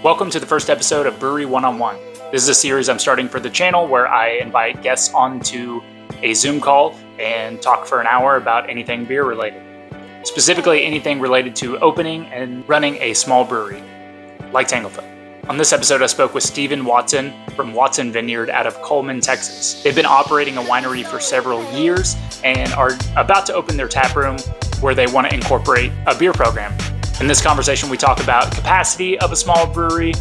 Welcome to the first episode of Brewery One-on-One. This is a series I'm starting for the channel where I invite guests onto a Zoom call and talk for an hour about anything beer related. Specifically anything related to opening and running a small brewery, like Tanglefoot. On this episode, I spoke with Stephen Watson from Watson Vineyard out of Coleman, Texas. They've been operating a winery for several years and are about to open their taproom where they want to incorporate a beer program. In this conversation, we talk about capacity of a small brewery,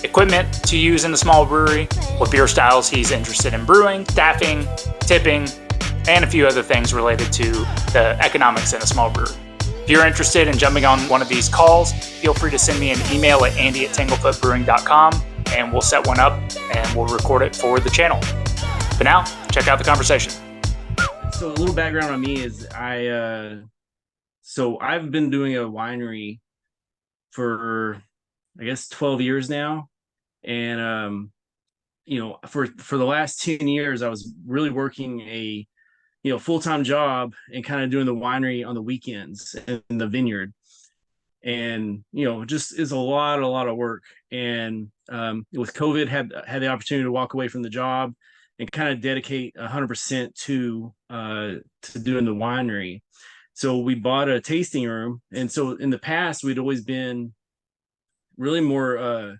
equipment to use in a small brewery, what beer styles he's interested in brewing, staffing, tipping, and a few other things related to the economics in a small brewery. If you're interested in jumping on one of these calls, feel free to send me an email at andy@tanglefootbrewing.com and we'll set one up and we'll record it for the channel. But now, check out the conversation. So a little background on me is I've been doing a winery for, I guess, 12 years now. And, for the last 10 years, I was really working a full-time job and kind of doing the winery on the weekends in the vineyard. And, just is a lot of work. And with COVID, had the opportunity to walk away from the job and kind of dedicate 100% to doing the winery. So we bought a tasting room. And so in the past, we'd always been really more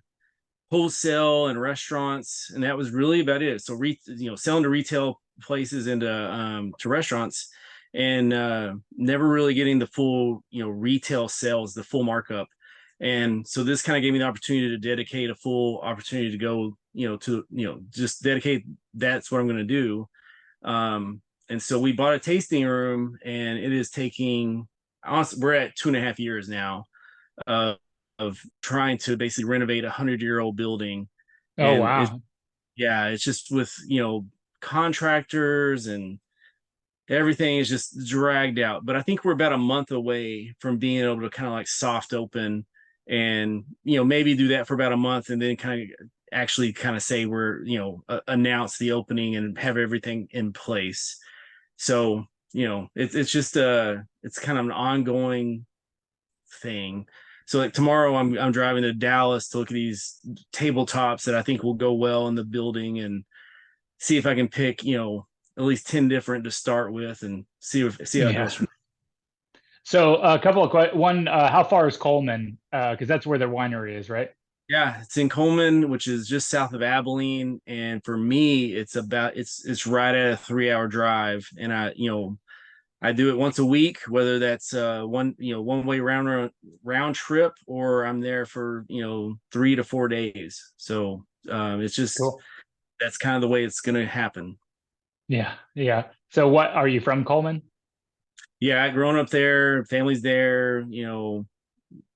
wholesale and restaurants, and that was really about it. So selling to retail places and to restaurants, and never really getting the full retail sales, the full markup. And so this kind of gave me the opportunity to dedicate a full opportunity to go just dedicate, that's what I'm going to do. And so we bought a tasting room, and it is taking, honestly, we're at 2.5 years now of trying to basically renovate a 100-year-old building. Oh, and wow. It's just with, contractors and everything is just dragged out. But I think we're about a month away from being able to kind of like soft open and, maybe do that for about a month and then kind of say we're, announce the opening and have everything in place. So, it's just it's kind of an ongoing thing. So like tomorrow I'm driving to Dallas to look at these tabletops that I think will go well in the building and see if I can pick, at least 10 different to start with and see how it goes. So a couple of questions. One, how far is Coleman? Because that's where their winery is, right? Yeah, it's in Coleman, which is just south of Abilene. And for me, it's right at a 3-hour drive. And I do it once a week, whether that's one way round trip, or I'm there for 3 to 4 days. So it's just cool. That's kind of the way it's going to happen. Yeah. So what, are you from Coleman? Yeah, I grown up there, family's there,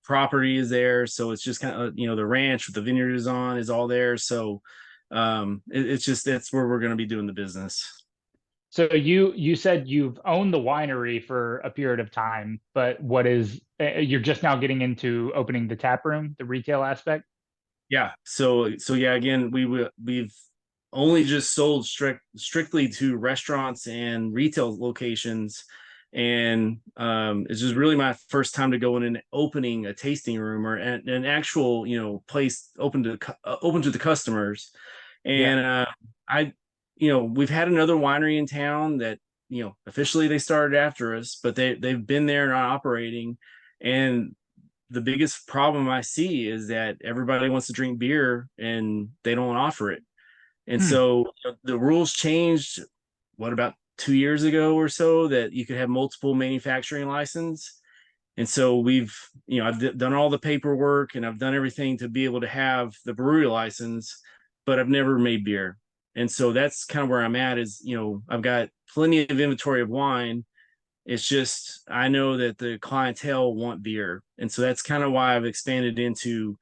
property is there. So it's just kind of, the ranch with the vineyard is on is all there. So it's just, that's where we're going to be doing the business. So you said you've owned the winery for a period of time, but you're just now getting into opening the tap room, the retail aspect? Yeah. So yeah, again, we've only just sold strictly to restaurants and retail locations. And it's just really my first time to go in and opening a tasting room or an actual, place open to the customers. And we've had another winery in town that, officially they started after us, but they've been there and operating. And the biggest problem I see is that everybody wants to drink beer and they don't offer it. And so the rules changed, about 2 years ago or so, that you could have multiple manufacturing license. And so I've done all the paperwork and I've done everything to be able to have the brewery license, but I've never made beer. And so that's kind of where I'm at is, I've got plenty of inventory of wine. It's just, I know that the clientele want beer. And so that's kind of why I've expanded into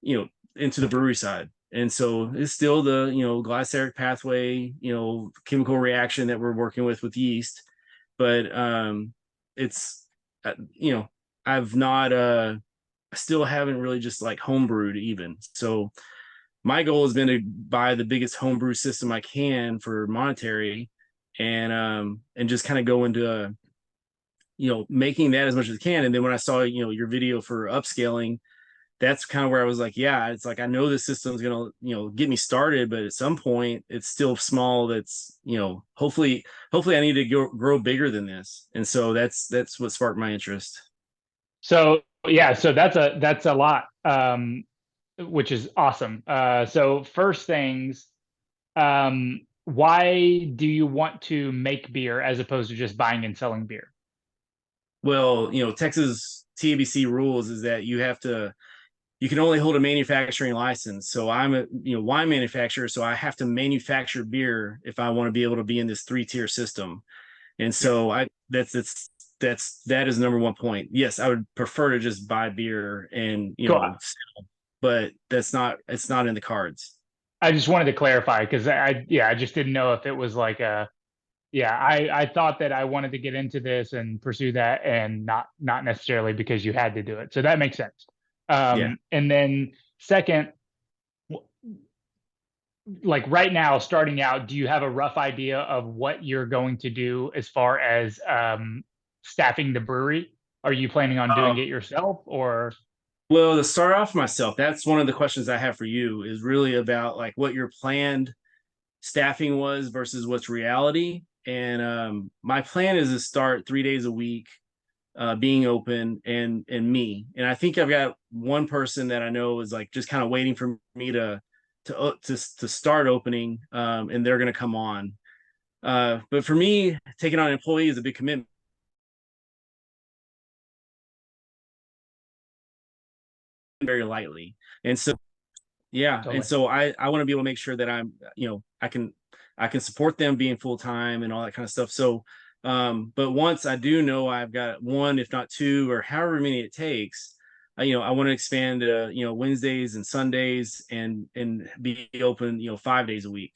the brewery side. And so it's still the, glyceric pathway, chemical reaction that we're working with yeast. But it's, I've not, I still haven't really just like homebrewed even. So my goal has been to buy the biggest homebrew system I can for monetary and just kind of go into, making that as much as I can. And then when I saw, your video for upscaling, that's kind of where I was like, yeah, it's like I know this system's gonna, get me started, but at some point it's still small. That's, hopefully I need to grow bigger than this. And so that's what sparked my interest. So yeah, so that's a lot, which is awesome. So first things, why do you want to make beer as opposed to just buying and selling beer? Well, Texas TABC rules is that you can only hold a manufacturing license. So I'm a, wine manufacturer, so I have to manufacture beer if I want to be able to be in this 3-tier system. And Yep. so that is number one point. Yes, I would prefer to just buy beer and, Cool. but it's not in the cards. I just wanted to clarify because yeah, I just didn't know if it was like a, yeah, I thought that I wanted to get into this and pursue that and not necessarily because you had to do it. So that makes sense. Yeah. And then second, like right now, starting out, do you have a rough idea of what you're going to do as far as staffing the brewery? Are you planning on doing it yourself or? Well, to start off myself, that's one of the questions I have for you is really about like what your planned staffing was versus what's reality. And my plan is to start 3 days a week, being open, and me. And I think I've got one person that I know is like just kind of waiting for me to start opening, and they're going to come on. But for me, taking on an employee is a big commitment very lightly. And so yeah, and Totally. so I want to be able to make sure that I'm, I can support them being full time and all that kind of stuff. So but once I do know I've got one, if not two, or however many it takes, I want to expand Wednesdays and Sundays and be open, 5 days a week.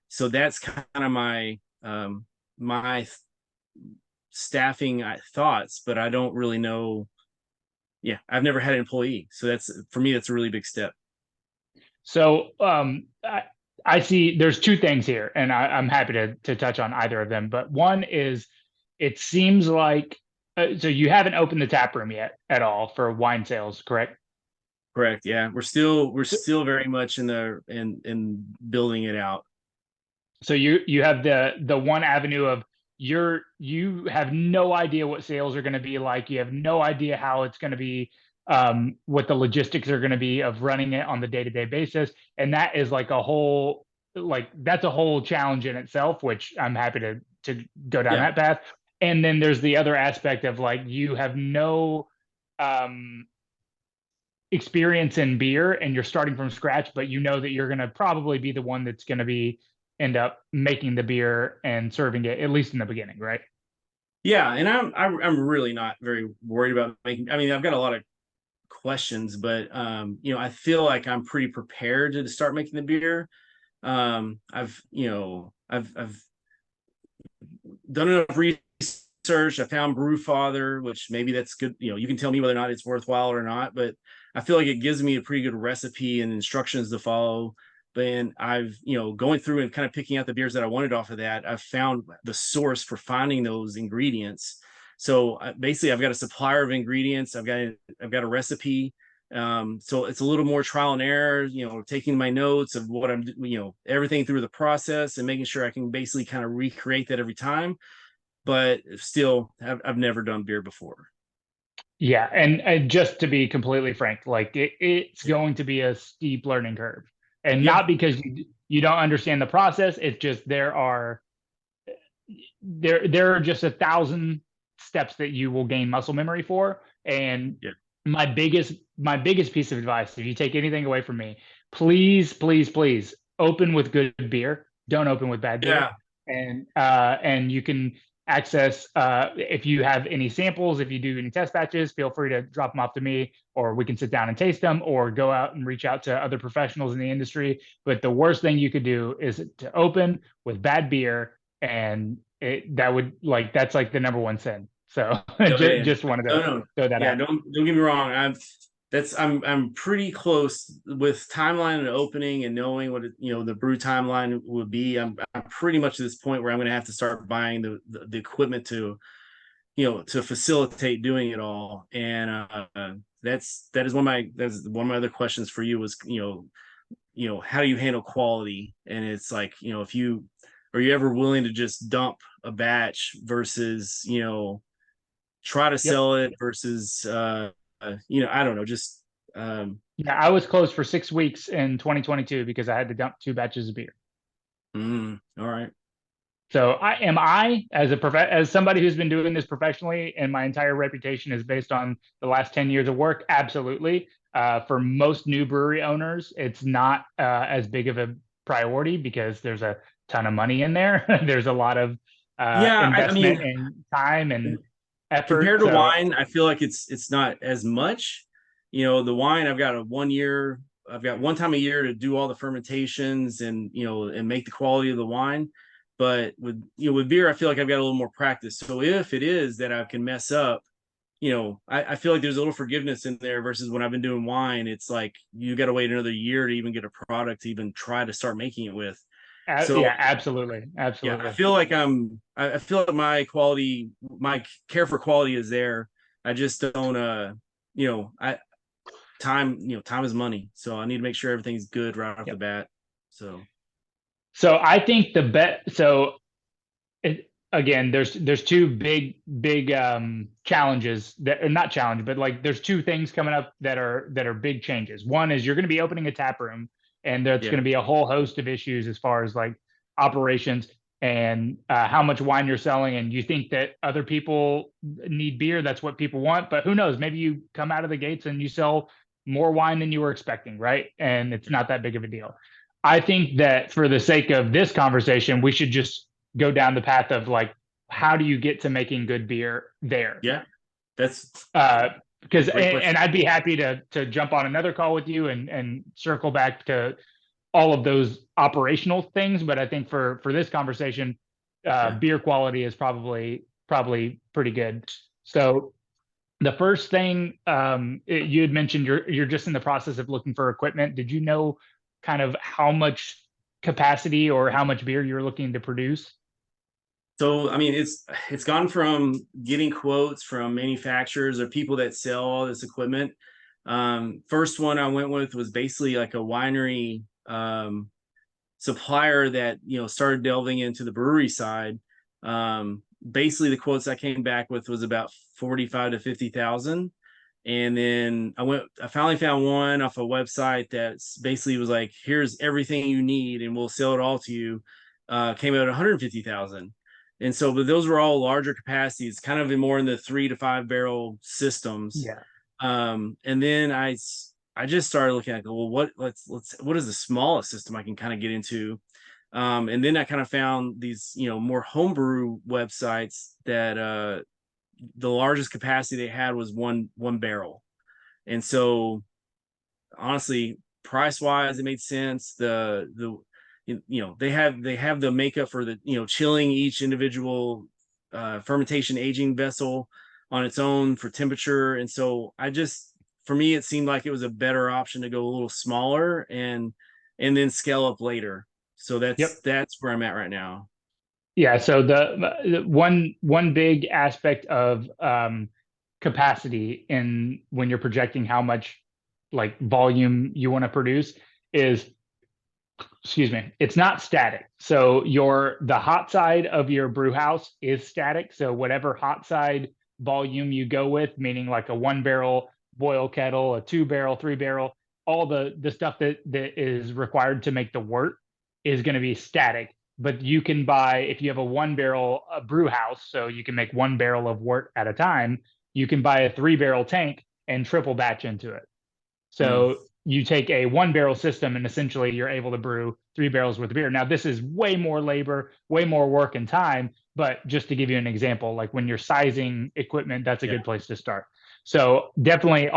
So that's kind of my staffing thoughts, but I don't really know. Yeah, I've never had an employee, so that's for me that's a really big step. So I see there's two things here, and I'm happy to touch on either of them. But one is, it seems like so you haven't opened the tap room yet at all for wine sales, correct? Correct. Yeah, we're So, still very much in building it out. so you have the one avenue of you have no idea what sales are going to be like. You have no idea how it's going to be, what the logistics are going to be of running it on the day-to-day basis, and that is like a whole, like that's a whole challenge in itself, which I'm happy to go down Yeah. that path. And then there's the other aspect of like you have no um experience in beer and you're starting from scratch, but you know that you're going to probably be the one that's going to be end up making the beer and serving it, at least in the beginning, right? Yeah, and I'm really not very worried about making. I mean, I've got a lot of questions, but I feel like I'm pretty prepared to start making the beer. I've done enough research. I found Brew Father, which maybe that's good. You can tell me whether or not it's worthwhile or not, but I feel like it gives me a pretty good recipe and instructions to follow. Then I've, going through and kind of picking out the beers that I wanted off of that, I've found the source for finding those ingredients. So basically, I've got a supplier of ingredients. I've got a recipe. So it's a little more trial and error, taking my notes of what I'm, everything through the process and making sure I can basically kind of recreate that every time. But still, I've never done beer before. Yeah, and just to be completely frank, like it's Yeah. going to be a steep learning curve, and Yeah. not because you don't understand the process. It's just there are just 1,000 steps that you will gain muscle memory for. And Yeah. my biggest piece of advice, if you take anything away from me, please, please, please open with good beer. Don't open with bad beer. Yeah. And you can access, if you have any samples, if you do any test batches, feel free to drop them off to me, or we can sit down and taste them, or go out and reach out to other professionals in the industry. But the worst thing you could do is to open with bad beer, and that would, like, that's like the number one sin. So No, yeah. just wanted No, to no. throw that Yeah, out. don't get me wrong. I'm pretty close with timeline and opening and knowing what the brew timeline would be. I'm pretty much at this point where I'm going to have to start buying the equipment to to facilitate doing it all. And that is that's one of my other questions for you was, how do you handle quality? And it's like, if you are you ever willing to just dump a batch versus, try to Yep. sell it versus I don't know, just Yeah, I was closed for 6 weeks in 2022 because I had to dump 2 batches of beer. all right. So I as somebody who's been doing this professionally and my entire reputation is based on the last 10 years of work, absolutely. For most new brewery owners, it's not as big of a priority because there's a ton of money in there. There's a lot of Yeah, I investment mean, and time and effort. compared to So wine, I feel like it's not as much. The wine, I've got one time a year to do all the fermentations and and make the quality of the wine. But with beer, I feel like I've got a little more practice. So if it is that I can mess up, I feel like there's a little forgiveness in there versus when I've been doing wine, it's like you got to wait another year to even get a product to even try to start making it with. So yeah, absolutely, yeah, I absolutely. feel like I feel like my care for quality is there. I just don't I time is money, so I need to make sure everything's good right off the Yep. bat. So So I think the bet. So again, there's two big challenges that are not challenge, but like there's two things coming up that are big changes. One is you're going to be opening a tap room, and there's yeah, going to be a whole host of issues as far as like operations and how much wine you're selling. And you think that other people need beer, that's what people want, but who knows? Maybe you come out of the gates and you sell more wine than you were expecting, right? And it's not that big of a deal. I think that for the sake of this conversation, we should just go down the path of like, how do you get to making good beer there? yeah, that's Uh, because great and question. I'd be happy to jump on another call with you and circle back to all of those operational things. But I think for this conversation, Yeah. beer quality is probably pretty good. So the first thing you had mentioned, you're just in the process of looking for equipment. Did you know kind of how much capacity or how much beer you're looking to produce? So I mean, it's gone from getting quotes from manufacturers or people that sell all this equipment. First one I went with was basically like a winery supplier that started delving into the brewery side. Basically, the quotes I came back with was about 45 to 50,000, and then I finally found one off a website that basically was like, here's everything you need and we'll sell it all to you. Came out at 150,000. And so, but those were all larger capacities, kind of more in the 3 to 5 barrel systems. Yeah. And then I just started looking at, well, what is the smallest system I can kind of get into? And then I kind of found these, more homebrew websites that the largest capacity they had was one barrel. And so honestly, price wise, it made sense. They have the makeup for the chilling each individual fermentation aging vessel on its own for temperature. And so for me, it seemed like it was a better option to go a little smaller and then scale up later. So Yep. that's where I'm at right now. Yeah. So the one big aspect of capacity in when you're projecting how much like volume you want to produce is, excuse me, it's not static. So the hot side of your brew house is static. So whatever hot side volume you go with, meaning like a 1 barrel boil kettle, a 2 barrel, 3 barrel, all the stuff that is required to make the wort is going to be static. But you can buy, if you have a 1 barrel brew house, so you can make 1 barrel of wort at a time, you can buy a 3 barrel tank and triple batch into it. Mm, So you take a 1 barrel system and essentially you're able to brew 3 barrels worth of beer. Now, this is way more labor, way more work and time. But just to give you an example, like when you're sizing equipment, that's a yeah. good place to start. So definitely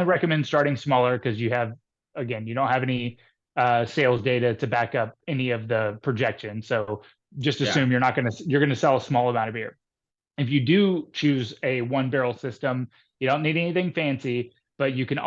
recommend starting smaller because again, you don't have any sales data to back up any of the projections. So just Yeah. assume you're gonna sell a small amount of beer. If you do choose a 1 barrel system, you don't need anything fancy, but you can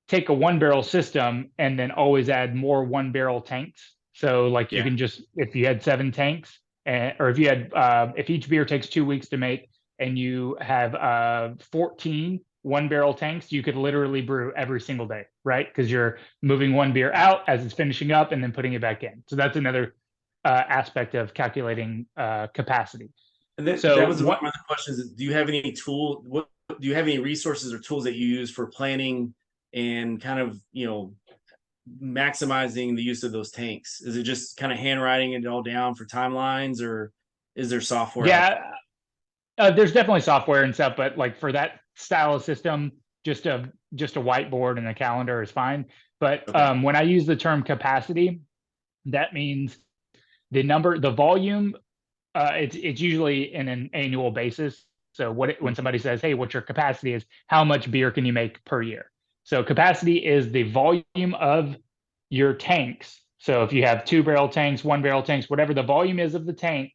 take a 1 barrel system and then always add more 1 barrel tanks. So like you Yeah. can just, if you had 7 tanks, or if each beer takes 2 weeks to make and you have 14 one-barrel tanks, you could literally brew every single day, right? Because you're moving one beer out as it's finishing up and then putting it back in. So that's another aspect of calculating capacity. And that was one of the questions. Do you have any tool? What do you have any resources or tools that you use for planning and kind of, maximizing the use of those tanks? Is it just kind of handwriting it all down for timelines, or is there software out there? Yeah, there's definitely software and stuff, but like for that style of system, just a whiteboard and a calendar is fine. But Okay. when I use the term capacity, that means the volume. It's usually in an annual basis. So when somebody says, "Hey, what's your capacity?" is how much beer can you make per year? So capacity is the volume of your tanks. So if you have 2-barrel tanks, 1-barrel tanks, whatever the volume is of the tank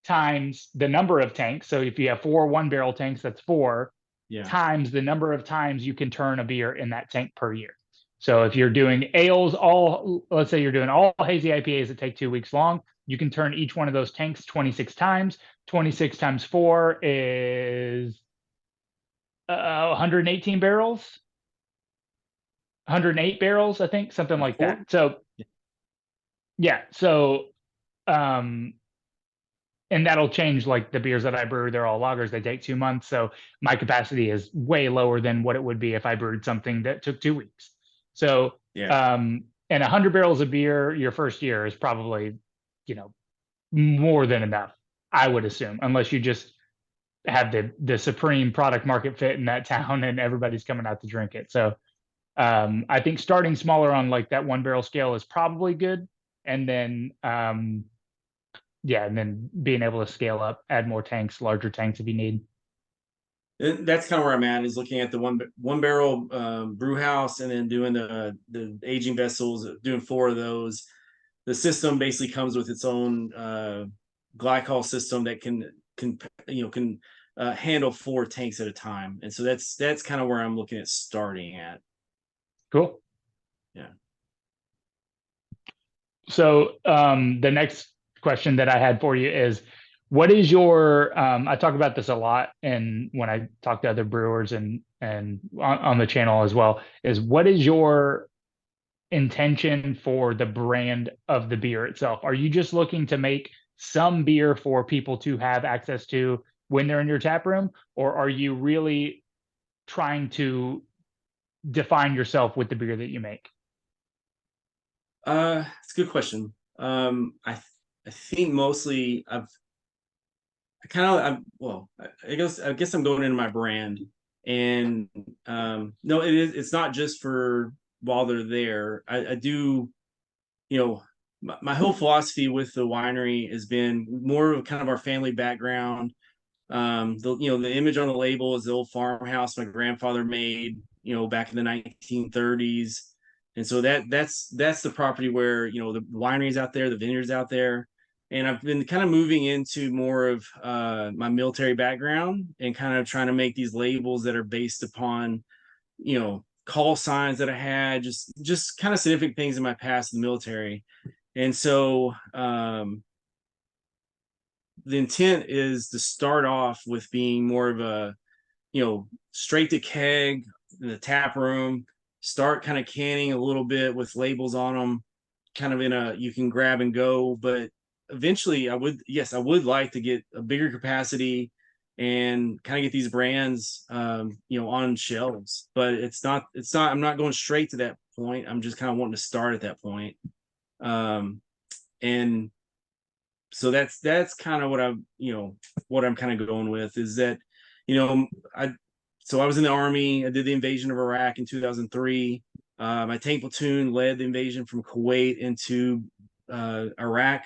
times the number of tanks. So if you have 4 1-barrel tanks, that's 4 Yeah. times the number of times you can turn a beer in that tank per year. So if you're doing ales, let's say you're doing all hazy IPAs that take 2 weeks long, you can turn each one of those tanks 26 times. 26 times 4 is 118 barrels, 108 barrels, I think, something like that. So yeah, so um, and that'll change. Like the beers that I brew, they're all lagers. They take 2 months, so my capacity is way lower than what it would be if I brewed something that took 2 weeks. So, Yeah. And 100 barrels of beer your first year is probably, you know, more than enough, I would assume, unless you just have the supreme product market fit in that town and everybody's coming out to drink it. So, I think starting smaller on like that 1-barrel scale is probably good, and then yeah, and then being able to scale up, add more tanks, larger tanks if you need. That's kind of where I'm at, is looking at the one barrel brew house, and then doing the aging vessels, doing 4 of those. The system basically comes with its own glycol system that can handle 4 tanks at a time, and so that's kind of where I'm looking at starting at. Cool. Yeah. So the next question that I had for you is, what is your? I talk about this a lot, and when I talk to other brewers and on the channel as well, is what is your intention for the brand of the beer itself? Are you just looking to make some beer for people to have access to when they're in your tap room, or are you really trying to define yourself with the beer that you make? It's a good question. I think mostly I kind of I'm well I guess I'm going into my brand, and no, it's not just for while they're there. I do, my whole philosophy with the winery has been more of kind of our family background. The image on the label is the old farmhouse my grandfather made, back in the 1930s. And so that's the property where, the wineries out there, the vineyards out there. And I've been kind of moving into more of my military background, and kind of trying to make these labels that are based upon, call signs that I had, just kind of significant things in my past in the military. And so the intent is to start off with being more of a, straight to keg in the tap room, start kind of canning a little bit with labels on them, kind of in a, you can grab and go. But eventually I would like to get a bigger capacity and kind of get these brands, on shelves. But I'm not going straight to that point. I'm just kind of wanting to start at that point. And so that's kind of what I'm kind of going with, is that, I was in the army. I did the invasion of Iraq in 2003. My tank platoon led the invasion from Kuwait into Iraq,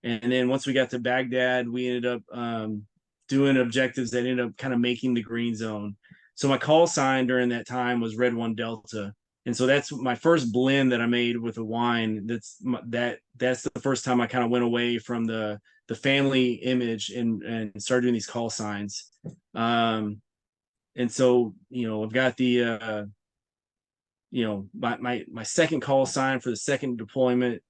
and then once we got to Baghdad, we ended up doing objectives that ended up kind of making the green zone. So my call sign during that time was Red One Delta, and so that's my first blend that I made with a wine. That's the first time I kind of went away from the family image, and started doing these call signs. And so, I've got the my second call sign for the second deployment,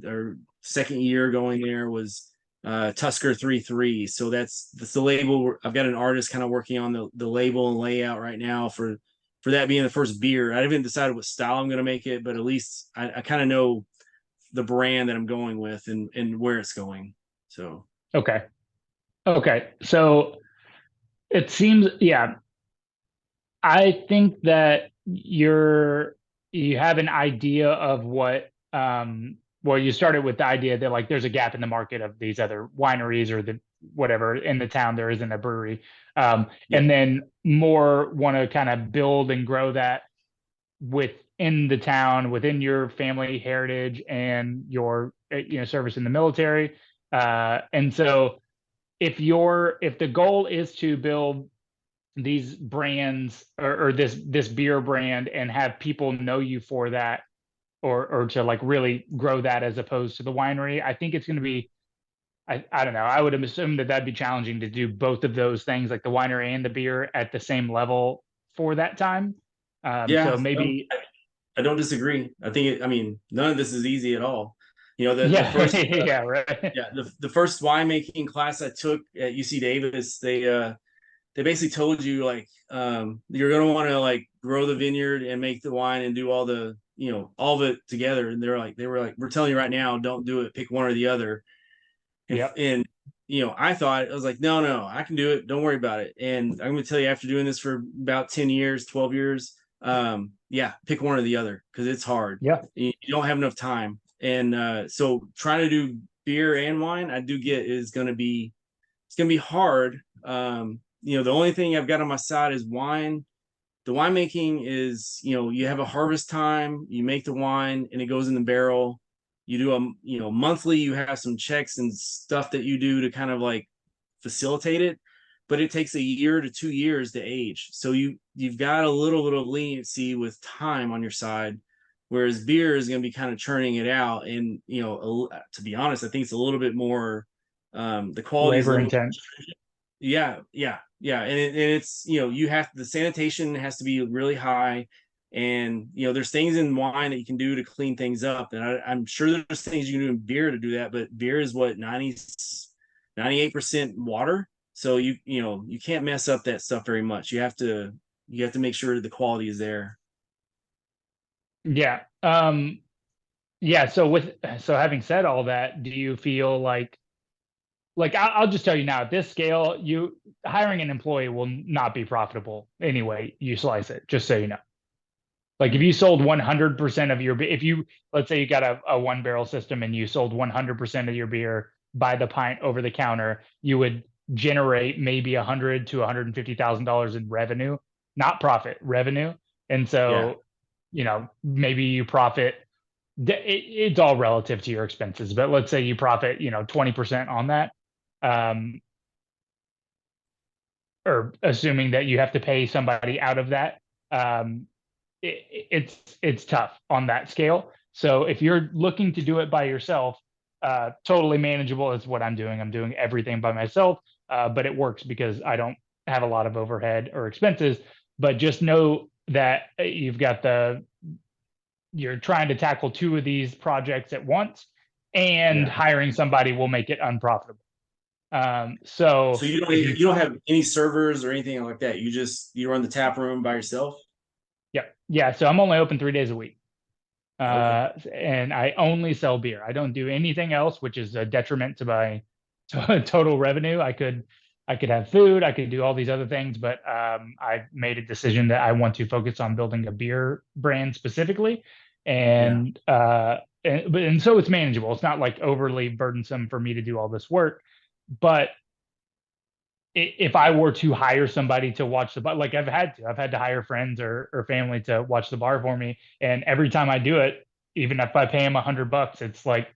or second year going there, was Tusker 3-3. So that's the label. I've got an artist kind of working on the label and layout right now for that being the first beer. I haven't decided what style I'm going to make it, but at least I kind of know the brand that I'm going with and where it's going. So Okay. Okay. So it seems, yeah, I think that you have an idea of what well, you started with the idea that like there's a gap in the market of these other wineries or the whatever in the town there isn't a brewery. yeah, And then more want to kind of build and grow that within the town, within your family heritage and your service in the military. And so if the goal is to build these brands or this beer brand and have people know you for that or to like really grow that as opposed to the winery, I think it's going to be I don't know. I would assume that that'd be challenging to do both of those things, like the winery and the beer at the same level for that time. yeah. So maybe I don't disagree. I mean, none of this is easy at all. You know, the yeah, first yeah, right. yeah, the first winemaking class I took at UC Davis, they basically told you like you're gonna want to like grow the vineyard and make the wine and do all the all of it together. And they were like, we're telling you right now, don't do it. Pick one or the other. Yep. And I thought I was like, no, I can do it. Don't worry about it. And I'm gonna tell you, after doing this for about 10 years, 12 years, yeah, pick one or the other because it's hard. Yeah. You don't have enough time. And so trying to do beer and wine, I do get is it's gonna be hard. The only thing I've got on my side is wine. The winemaking is, you have a harvest time, you make the wine and it goes in the barrel. You do monthly, you have some checks and stuff that you do to kind of like facilitate it, but it takes a year to 2 years to age. So you've got a little bit of leniency with time on your side, whereas beer is going to be kind of churning it out. And, to be honest, I think it's a little bit more, the quality is a Labor little intense. yeah. And it's the sanitation has to be really high, and there's things in wine that you can do to clean things up, and I'm sure there's things you can do in beer to do that, but beer is what 98% water, so you can't mess up that stuff very much. You have to make sure the quality is there. Yeah. Yeah. So having said all that, do you feel like I'll just tell you now, at this scale, you hiring an employee will not be profitable anyway. You slice it, just so you know. Like if you sold 100% of your, if you, let's say you got a one barrel system and you sold 100% of your beer by the pint over the counter, you would generate maybe $100 to $150,000 in revenue, not profit, revenue. And Yeah, so, maybe you profit. It's all relative to your expenses, but let's say you profit, 20% on that, um, or assuming that you have to pay somebody out of that. Um, it's tough on that scale. So if you're looking to do it by yourself, totally manageable is what I'm doing. I'm doing everything by myself, but it works because I don't have a lot of overhead or expenses. But just know that you're trying to tackle two of these projects at once, and yeah. hiring somebody will make it unprofitable. So So if you you don't have any servers or anything like that. You run the tap room by yourself. Yeah. Yeah. So I'm only open 3 days a week. Okay. And I only sell beer. I don't do anything else, which is a detriment to my total revenue. I could have food, I could do all these other things, but I've made a decision that I want to focus on building a beer brand specifically. Yeah. And so it's manageable. It's not like overly burdensome for me to do all this work. But if I were to hire somebody to watch the bar, like I've had to hire friends or family to watch the bar for me. And every time I do it, even if I pay them $100, it's like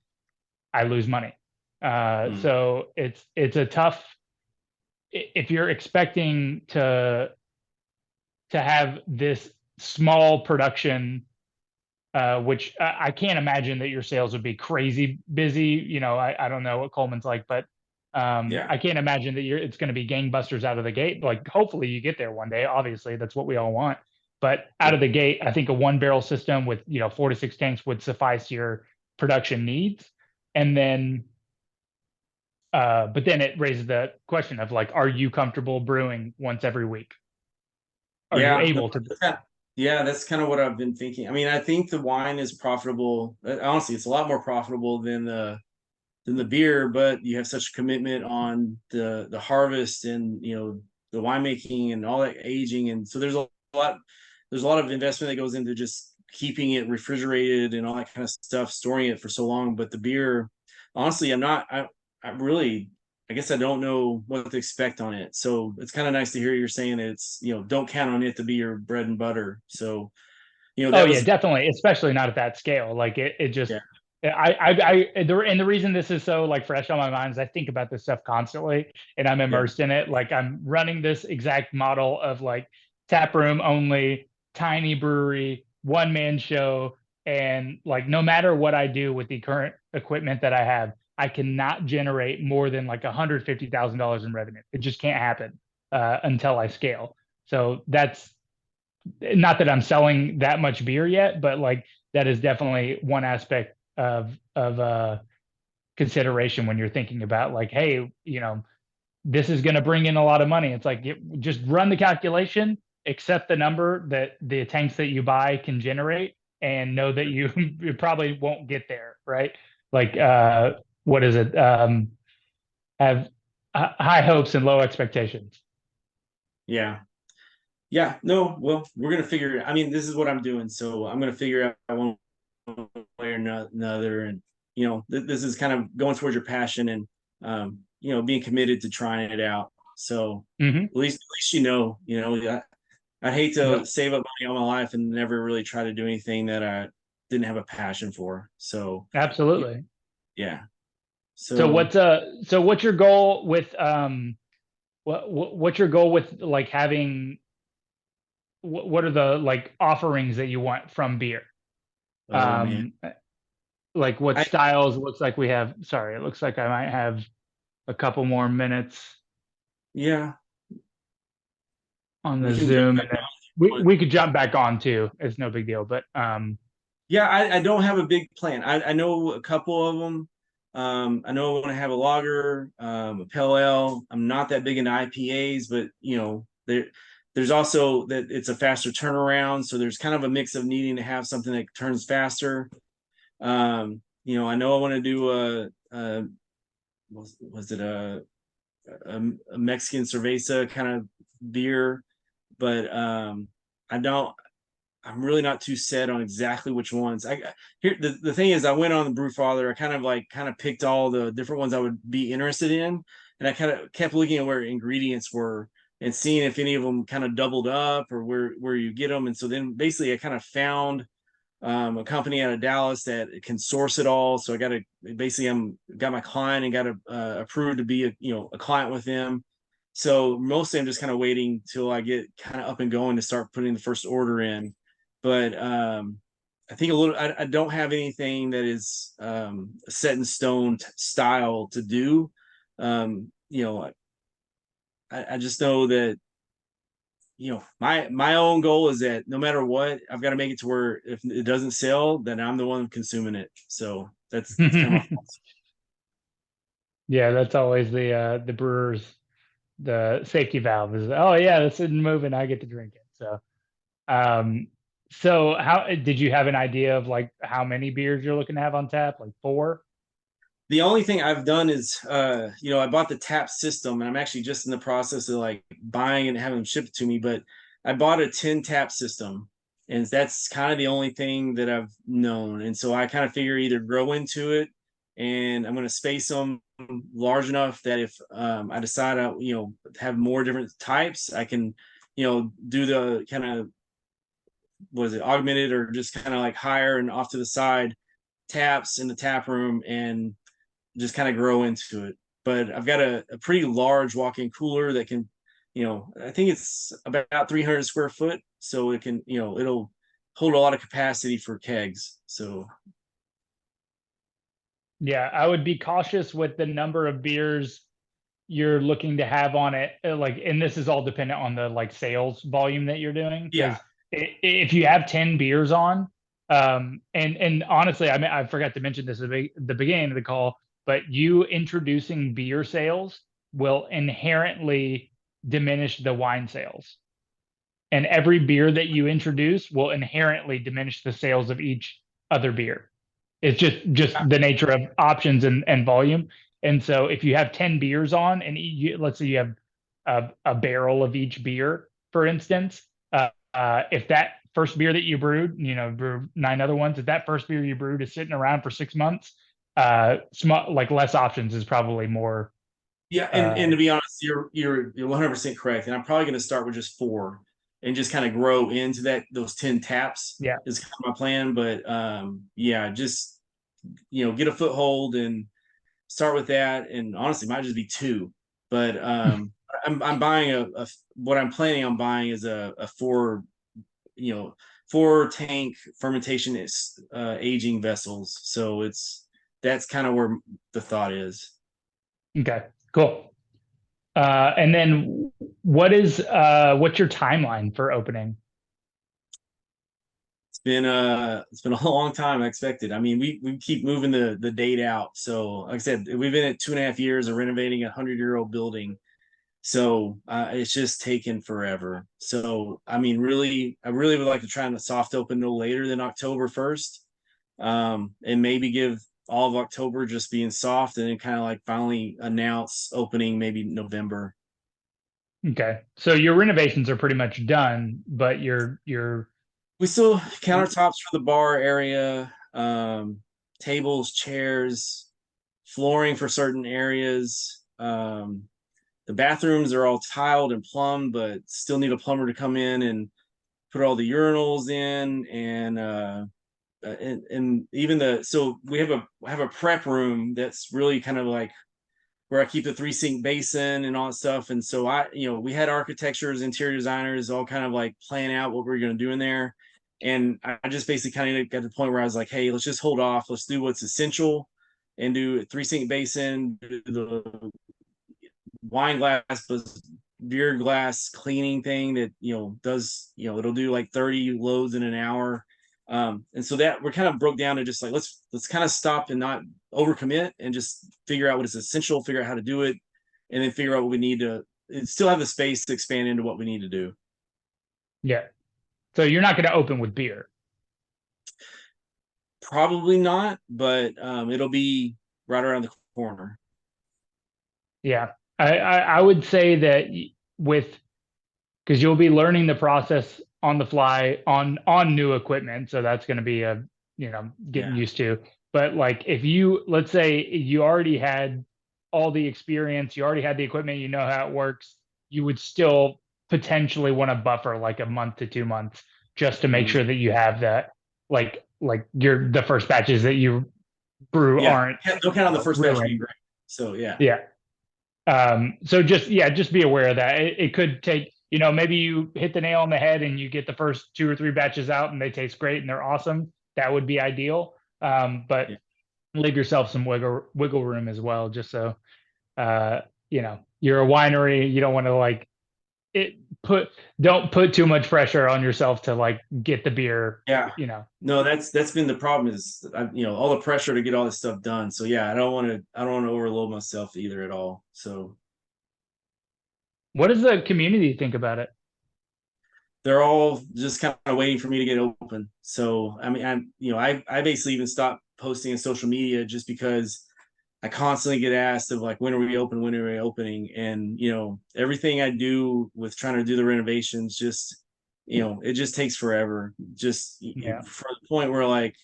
I lose money. Mm. So it's a tough, if you're expecting to have this small production, which I can't imagine that your sales would be crazy busy. I don't know what Coleman's like, but Yeah. I can't imagine that it's going to be gangbusters out of the gate. Like, hopefully you get there one day. Obviously, that's what we all want. But out Yeah. of the gate, I think a one barrel system with 4 to 6 tanks would suffice your production needs. And then But then it raises the question of like, are you comfortable brewing once every week? Are you Yeah, no, able to? yeah, that's kind of what I've been thinking. I mean, I think the wine is profitable. Honestly, it's a lot more profitable than the beer, but you have such a commitment on the harvest and the winemaking and all that aging, and so lot there's a lot of investment that goes into just keeping it refrigerated and all that kind of stuff, storing it for so long. But the beer, honestly, I really, I guess I don't know what to expect on it. So it's kind of nice to hear you're saying it's, don't count on it to be your bread and butter. So, Oh that yeah, was, definitely, especially not at that scale. Like it just, yeah, and the reason this is so like fresh on my mind is I think about this stuff constantly, and I'm yeah, immersed in it. Like I'm running this exact model of like tap room only, tiny brewery, one man show, and like no matter what I do with the current equipment that I have, I cannot generate more than like $150,000 in revenue. It just can't happen until I scale. So that's not that I'm selling that much beer yet, but like that is definitely one aspect of consideration when you're thinking about like, hey, this is going to bring in a lot of money. It's like just run the calculation, accept the number that the tanks that you buy can generate, and know that you probably won't get there, right? Like, what is it? Have high hopes and low expectations. yeah. Yeah, no, well, we're gonna figure it. I mean, this is what I'm doing, so I'm gonna figure out one way or another, and this is kind of going towards your passion and being committed to trying it out. So Mm-hmm. at least I hate Yep. to save up money all my life and never really try to do anything that I didn't have a passion for. So Absolutely. yeah, So so what's your goal with what's your goal with like having what are the like offerings that you want from beer? oh man, Um like what I styles? It looks like we have, sorry, it looks like I might have a couple more minutes yeah, on we the can jump Zoom, back and then we, on. we could jump back on too. It's no big deal. But Yeah, I don't have a big plan. I know a couple of them. I know I want to have a lager, a pale ale. I'm not that big into IPAs, but there's also that it's a faster turnaround. So there's kind of a mix of needing to have something that turns faster. I know I want to do was it a Mexican cerveza kind of beer, but I don't. I'm really not too set on exactly which ones. Here the thing is I went on the Brew Father. I kind of picked all the different ones I would be interested in, and I kind of kept looking at where ingredients were and seeing if any of them kind of doubled up or where you get them. And so then basically I kind of found a company out of Dallas that can source it all. So I got to basically I'm got my client and got approved to be a client with them. So mostly I'm just kind of waiting till I get kind of up and going to start putting the first order in. But I think I don't have anything that is a set in stone style to do. I just know that my own goal is that no matter what, I've got to make it to where if it doesn't sell, then I'm the one consuming it. So that's kind of my yeah, that's always the brewers the safety valve is, oh yeah, this isn't moving, I get to drink it. Um so how did you have an idea of like how many beers you're looking to have on tap? Like four? the only thing I've done is I bought the tap system and I'm actually just in the process of like buying and having them shipped to me, but I bought a 10 tap system and that's kind of the only thing that I've known. And so I kind of figure either grow into it and I'm going to space them large enough that if I decide I have more different types, I can do the kind of was it augmented or just kind of like higher and off to the side taps in the tap room and just kind of grow into it. But I've got a pretty large walk-in cooler that can, I think it's about 300 square foot, so it can, it'll hold a lot of capacity for kegs. So Yeah, I would be cautious with the number of beers you're looking to have on it. Like, and this is all dependent on the like sales volume that you're doing. yeah, Because if you have 10 beers on, and honestly, I mean, I forgot to mention this at the beginning of the call. but you introducing beer sales will inherently diminish the wine sales. And every beer that you introduce will inherently diminish the sales of each other beer. It's just the nature of options and volume. And so if you have 10 beers on and let's say you have a barrel of each beer, for instance, if that first beer that you brewed, brew 9 other ones, if that first beer you brewed is sitting around for 6 months, like less options is probably more. Yeah, and to be honest, you're 100% correct. And I'm probably going to start with just 4 and just kind of grow into those 10 taps. Yeah, is kind of my plan. But yeah, just get a foothold and start with that. And honestly, it might just be 2. But I'm buying what I'm planning on buying is a 4 tank fermentation aging vessels. So that's kind of where the thought is. Okay, cool. And then what's your timeline for opening? It's been a long time. I expected. I mean, we keep moving the date out. So like I said, we've been at 2.5 years of renovating a 100-year-old building. So it's just taken forever. So I mean, I really would like to try on the soft open no later than October 1st, and maybe give all of October just being soft, and then kind of like finally announce opening maybe November. Okay, so your renovations are pretty much done, but We still countertops for the bar area, tables, chairs, flooring for certain areas. The bathrooms are all tiled and plumbed, but still need a plumber to come in and put all the urinals in, and even so we have a prep room that's really kind of like where I keep the 3-sink basin and all that stuff. And so we had architectures, interior designers all kind of like plan out what we were going to do in there. And I just basically kind of got to the point where I was like, hey, let's just hold off. Let's do what's essential and do a 3-sink basin, do the wine glass, beer glass cleaning thing that, does, it'll do like 30 loads in an hour. And so that we're kind of broke down to just like, let's kind of stop and not overcommit and just figure out what is essential, figure out how to do it, and then figure out what we need to still have the space to expand into what we need to do. Yeah. So you're not going to open with beer? Probably not, but it'll be right around the corner. Yeah. I would say that because you'll be learning the process on the fly on new equipment. So that's going to be getting used to. But like let's say you already had all the experience, you already had the equipment, you know how it works, you would still potentially want to buffer like a month to 2 months just to make sure that you have that, like the first batches that you brew aren't. Don't count on the first batch being great. So yeah. So just be aware of that. It could take, maybe you hit the nail on the head and you get the first 2 or 3 batches out and they taste great and they're awesome. That would be ideal. But leave yourself some wiggle room as well, just so you're a winery. You don't want to don't put too much pressure on yourself to like get the beer. No, that's been the problem is all the pressure to get all this stuff done. So yeah, I don't want to overload myself either at all. So what does the community think about it? They're all just kind of waiting for me to get open. So I mean, I basically even stopped posting on social media just because I constantly get asked of like, when are we open? When are we opening? And, everything I do with trying to do the renovations, just, it just takes forever. Just for the point where like,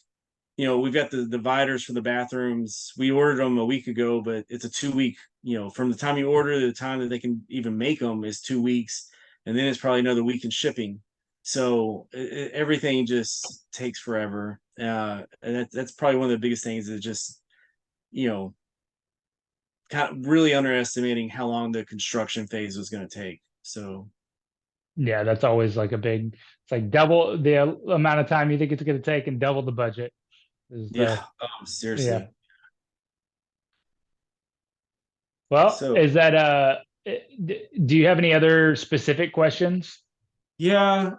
we've got the dividers for the bathrooms. We ordered them a week ago, but it's a 2-week, from the time you order to the time that they can even make them is 2 weeks. And then it's probably another week in shipping. So everything just takes forever. And that's probably one of the biggest things is just, kind of really underestimating how long the construction phase was going to take. So yeah, that's always like it's like double the amount of time you think it's going to take and double the budget. Seriously. Yeah. Well, so is that do you have any other specific questions? Yeah.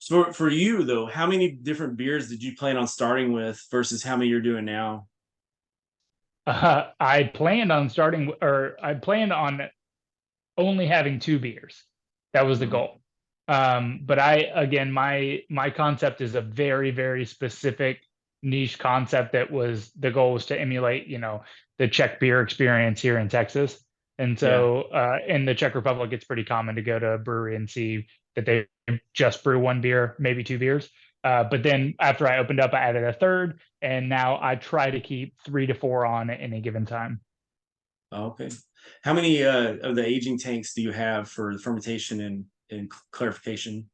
So for you though, how many different beers did you plan on starting with versus how many you're doing now? I planned on starting, or I planned on only having 2 beers. That was the Mhm. goal. But again, my concept is a very, very specific niche concept that was the goal was to emulate, the Czech beer experience here in Texas. And Yeah. so in the Czech Republic, it's pretty common to go to a brewery and see that they just brew 1 beer, maybe 2 beers. But then after I opened up, I added a third, and now I try to keep 3 to 4 on at any given time. Okay. How many of the aging tanks do you have for fermentation and clarification?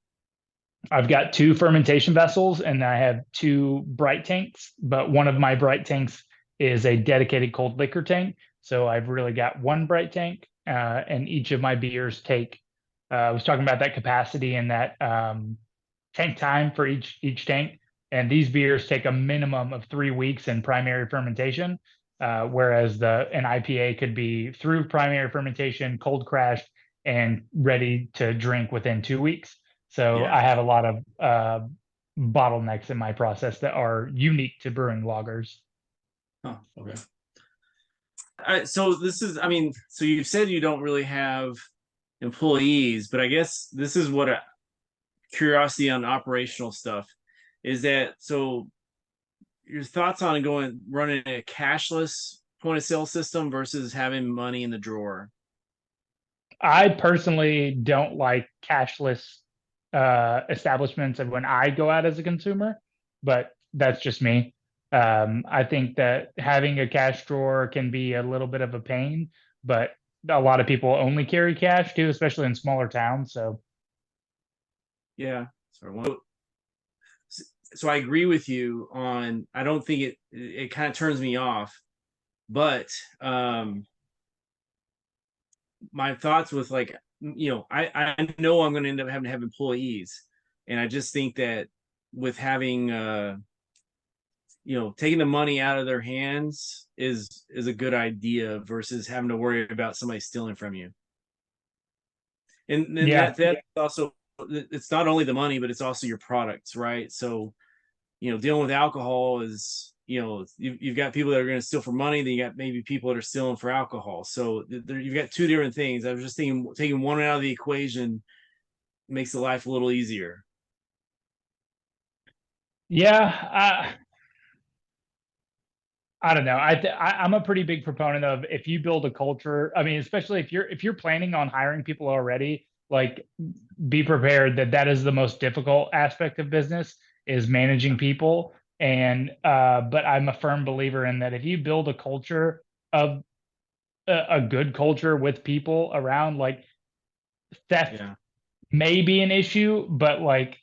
I've got 2 fermentation vessels and I have 2 bright tanks, but one of my bright tanks is a dedicated cold liquor tank. So I've really got 1 bright tank, and each of my beers take. I was talking about that capacity and that tank time for each tank, and these beers take a minimum of 3 weeks in primary fermentation, whereas an IPA could be through primary fermentation, cold crashed, and ready to drink within 2 weeks. So Yeah. I have a lot of bottlenecks in my process that are unique to brewing lagers. Oh, okay. So this is, I mean, so you've said you don't really have employees, but I guess this is what a curiosity on operational stuff is that. So your thoughts on running a cashless point of sale system versus having money in the drawer? I personally don't like cashless establishments and when I go out as a consumer, but that's just me. I think that having a cash drawer can be a little bit of a pain, but a lot of people only carry cash too, especially in smaller towns. So Yeah. So I agree with you on, I don't think it kind of turns me off, but my thoughts with like, I know I'm going to end up having to have employees, and I just think that with having taking the money out of their hands is a good idea versus having to worry about somebody stealing from you. And then yeah, that also, it's not only the money, but it's also your products, right? So dealing with alcohol is, you've got people that are going to steal for money, then you got maybe people that are stealing for alcohol. So you've got two different things. I was just thinking taking one out of the equation makes the life a little easier. yeah. I don't know. I'm a pretty big proponent of if you build a culture. I mean, especially if you're planning on hiring people already, like be prepared that that is the most difficult aspect of business is managing people. And but I'm a firm believer in that if you build a culture of a good culture with people around, like theft Yeah. may be an issue, but like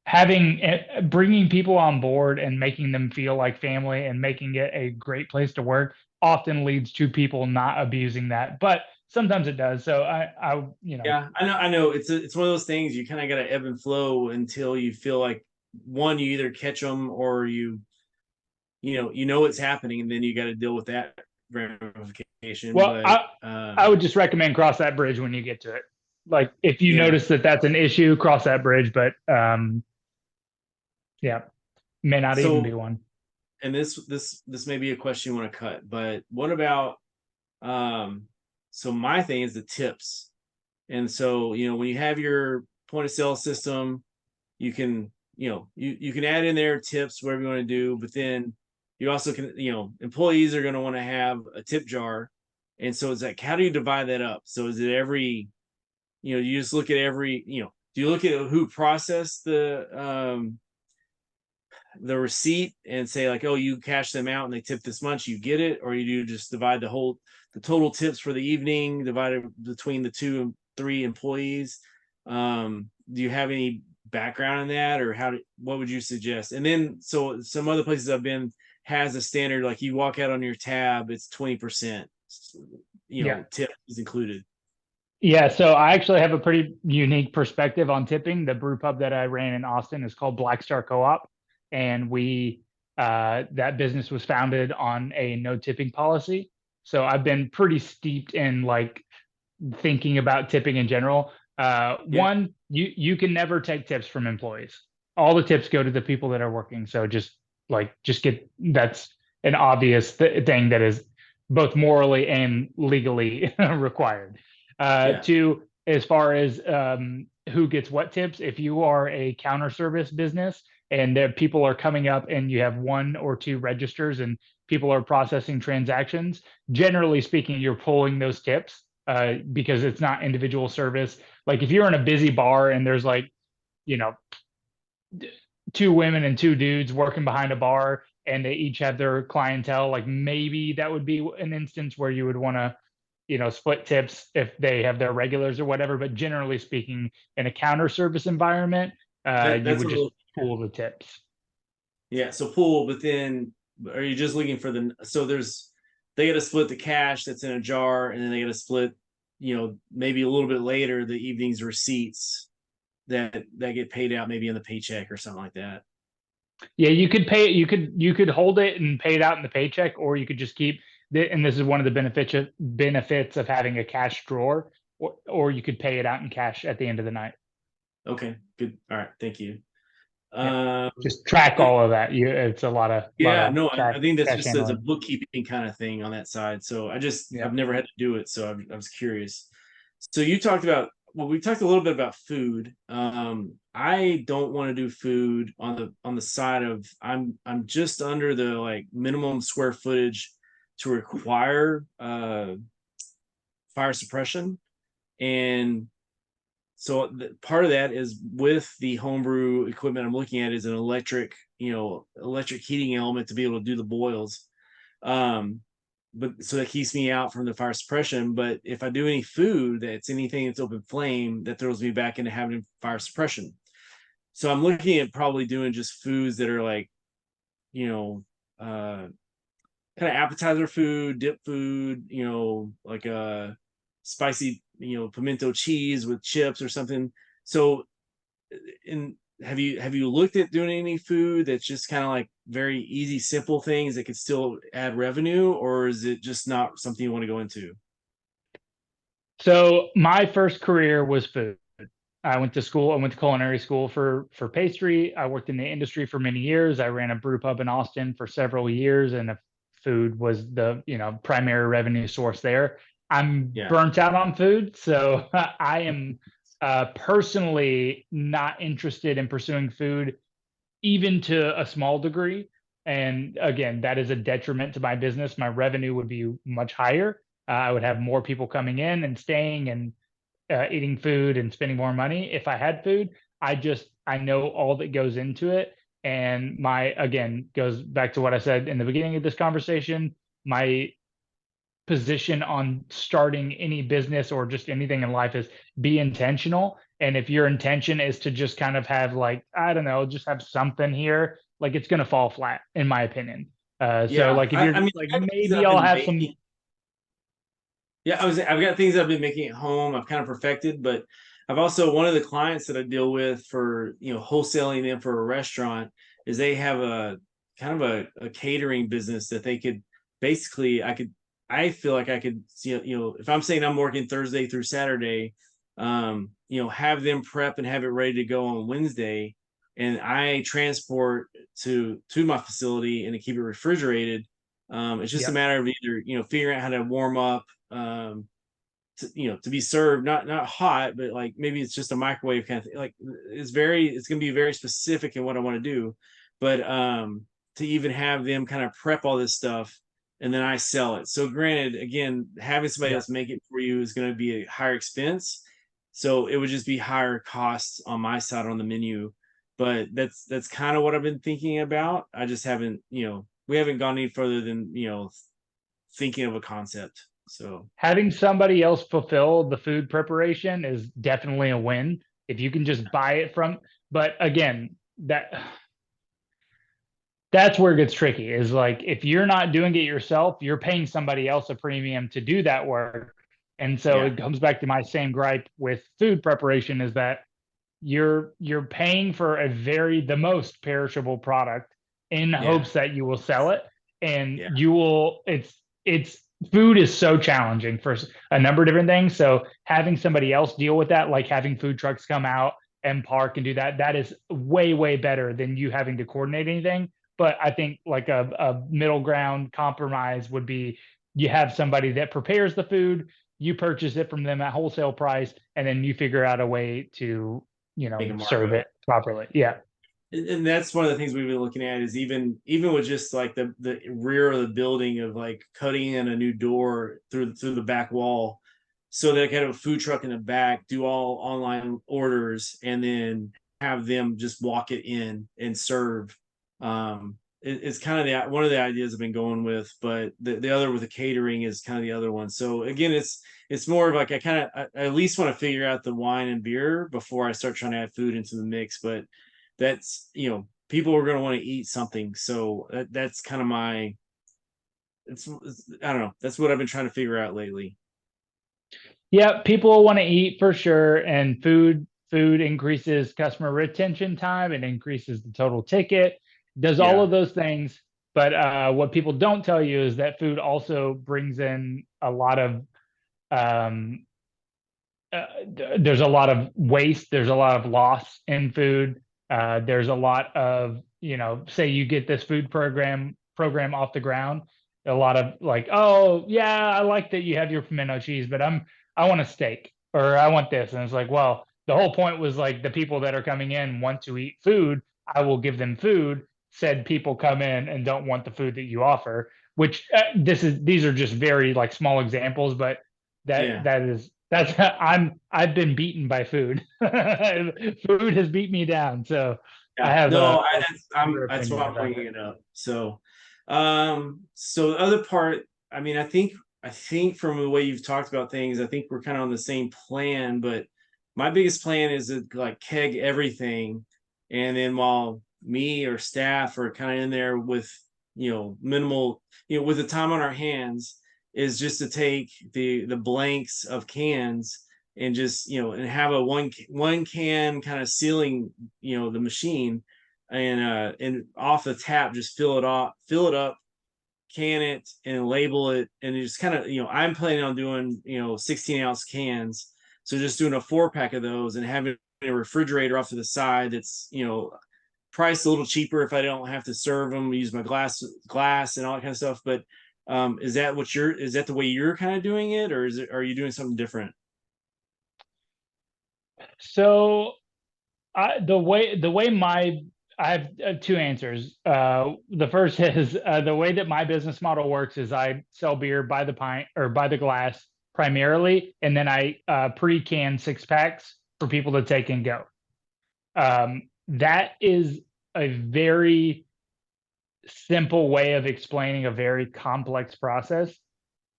having bringing people on board and making them feel like family and making it a great place to work often leads to people not abusing that, but sometimes it does. So Yeah, I know. It's one of those things you kind of got to ebb and flow until you feel like one, you either catch them or you know what's happening, and then you got to deal with that ramification. well But I would just recommend cross that bridge when you get to it. Like if you yeah. notice that that's an issue, cross that bridge, but yeah, may not even be So, one. and this may be a question you want to cut, but what about um? So my thing is the tips, and so when you have your point of sale system, you can you can add in there tips whatever you want to do, but then you also can employees are going to want to have a tip jar, and so it's like how do you divide that up? So is it every you just look at every do you look at who processed the receipt and say like, oh, you cash them out and they tip this much, you get it, or you do just divide the total tips for the evening divided between the 2 and 3 employees? Do you have any background in that, or what would you suggest? And then so some other places I've been has a standard like you walk out on your tab, it's 20%, Yeah. tip is included. Yeah, so I actually have a pretty unique perspective on tipping. The brew pub that I ran in Austin is called Black Star Co-op, and we that business was founded on a no tipping policy. So I've been pretty steeped in like thinking about tipping in general. Yeah. One, you can never take tips from employees. All the tips go to the people that are working. So just get that's an obvious thing that is both morally and legally required. To as far as who gets what tips, if you are a counter service business and there people are coming up and you have 1 or 2 registers and people are processing transactions, generally speaking, you're pulling those tips because it's not individual service. Like if you're in a busy bar and there's like, you know, 2 women and 2 dudes working behind a bar and they each have their clientele, like maybe that would be an instance where you would want to, split tips if they have their regulars or whatever. But generally speaking, in a counter service environment, you would just pool the tips. Yeah, so pool, but then are you just looking for they got to split the cash that's in a jar, and then they got to split, maybe a little bit later the evening's receipts that get paid out maybe in the paycheck or something like that. Yeah, you could pay it. You could hold it and pay it out in the paycheck, or you could just keep. And this is one of the benefits of having a cash drawer, or you could pay it out in cash at the end of the night. Okay, good. All right, thank you. Just track all of that. It's a lot of I think that's just as a handling. bookkeeping kind of thing on that side. So I've never had to do it, so I was curious. So we talked a little bit about food. I don't want to do food on the side of I'm just under the like minimum square footage to require fire suppression, and so part of that is with the homebrew equipment I'm looking at is an electric heating element to be able to do the boils. But so that keeps me out from the fire suppression. But if I do any food that's anything that's open flame, that throws me back into having fire suppression. So I'm looking at probably doing just foods that are like, kind of appetizer food, dip food, like a spicy, pimento cheese with chips or something. So have you looked at doing any food that's just kind of like very easy, simple things that could still add revenue, or is it just not something you want to go into? So my first career was food. I went to culinary school for pastry. I worked in the industry for many years. I ran a brew pub in Austin for several years, and food was the primary revenue source there. I'm burnt out on food, so I am personally not interested in pursuing food, even to a small degree. And again, that is a detriment to my business. My revenue would be much higher. I would have more people coming in and staying and eating food and spending more money if I had food. I know all that goes into it. And again, goes back to what I said in the beginning of this conversation, my position on starting any business or just anything in life is be intentional. And if your intention is to just kind of have like, I don't know, just have something here, like it's going to fall flat in my opinion. So like if you're maybe I'll have some. Yeah, I've got things I've been making at home. I've kind of perfected, but I've also one of the clients that I deal with for wholesaling them for a restaurant is they have a kind of a catering business that they could basically I feel like I could if I'm saying I'm working Thursday through Saturday, have them prep and have it ready to go on Wednesday, and I transport to my facility and to keep it refrigerated. It's just a matter of either figuring out how to warm up to be served not hot, but like maybe it's just a microwave kind of thing. Like it's going to be very specific in what I want to do, but to even have them kind of prep all this stuff and then I sell it. So granted, again, having somebody else make it for you is going to be a higher expense, so it would just be higher costs on my side on the menu. But that's kind of what I've been thinking about. I just haven't we haven't gone any further than thinking of a concept. So having somebody else fulfill the food preparation is definitely a win if you can just buy it from. But again, that's where it gets tricky is like if you're not doing it yourself, you're paying somebody else a premium to do that work. And so it comes back to my same gripe with food preparation is that you're paying for the most perishable product in hopes that you will sell it, and it's food is so challenging for a number of different things. So having somebody else deal with that, like having food trucks come out and park and do that is way better than you having to coordinate anything. But I think like a middle ground compromise would be you have somebody that prepares the food, you purchase it from them at wholesale price, and then you figure out a way to, Make a serve markup. it properly. Yeah. And that's one of the things we've been looking at is even with just like the rear of the building of like cutting in a new door through the back wall, so that I can have a food truck in the back, do all online orders, and then have them just walk it in and serve. It's kind of one of the ideas I've been going with, but the other with the catering is kind of the other one. So again, it's more of like I at least want to figure out the wine and beer before I start trying to add food into the mix. But that's, people are going to want to eat something, so that's kind of I don't know, that's what I've been trying to figure out lately. Yeah, people want to eat for sure, and food increases customer retention time, it increases the total ticket, does all Yeah. of those things. But what people don't tell you is that food also brings in a lot of um, there's a lot of waste, there's a lot of loss in food. There's a lot of, say you get this food program off the ground, a lot of like, oh yeah, I like that you have your pimento cheese, but I want a steak or I want this. And it's like, well, the whole point was like the people that are coming in want to eat food. I will give them food. Said people come in and don't want the food that you offer, which these are just very like small examples, but Yeah. I've been beaten by food. Food has beat me down. So I Yeah. have No, a stronger that's why opinion I'm about bringing it. it up. So the other part, I mean, I think from the way you've talked about things, I think we're kind of on the same plan, but my biggest plan is to like keg everything. And then while me or staff are kind of in there with, minimal, with the time on our hands, is just to take the blanks of cans and just, and have a one can kind of sealing, the machine, and off the tap just fill it up, can it, and label it, and just kind of, I'm planning on doing, 16-ounce cans, so just doing a 4-pack of those and having a refrigerator off to the side that's, priced a little cheaper if I don't have to serve them, use my glass and all that kind of stuff. But is that the way you're kind of doing it, or are you doing something different? So the way my I have two answers. The first is the way that my business model works is I sell beer by the pint or by the glass primarily, and then I pre-can 6 packs for people to take and go. That is a very simple way of explaining a very complex process.